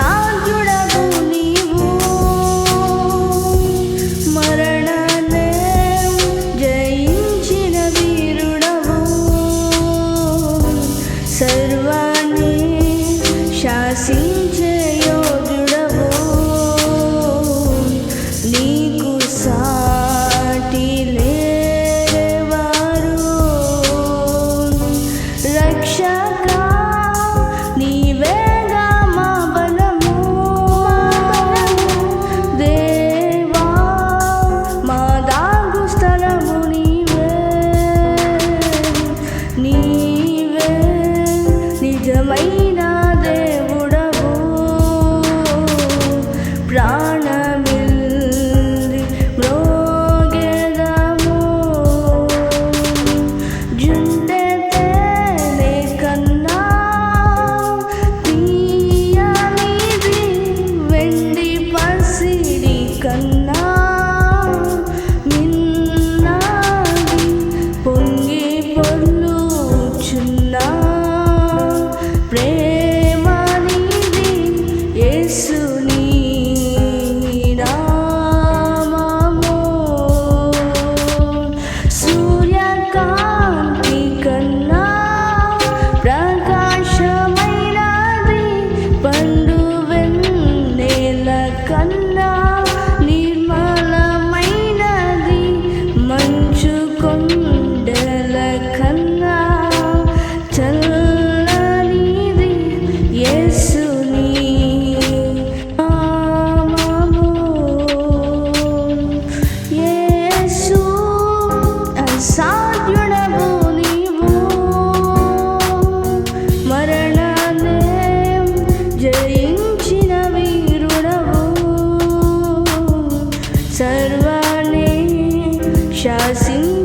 అసాధ్యుడవు నీవు, మరణాన్ని జయించిన వీరుడవు, సర్వాన్ని శాసించే యోధుడవు, నీకు సాటి లేరెవరు. రక్షక నీవేగా మా బలము, దేవా మా దాగు స్థలము నీవే, నీవే నిజమైన దేవుడవు. ప్రాణమిల్లి మ్రోగెదము, జుండె తేనె కన్నా తీయనిది, వెండి పసిడి కన్నా మిన్నది, పొంగి పొర్లుచున్న ప్రేమ నీది, యేసు నీ నామము. సూర్యకాంతి కన్నా ప్రకాశమైనది, పండు వెన్నెల కన్నా నిర్మలమైనది, మంచు కొండల కన్నా చల్లనిది, యేసు నీ నామము. యేసు అసాధ్యుడవు నీవు, మరణాన్ని జయించిన వీరుడవు, సర్వాన్ని శాసించే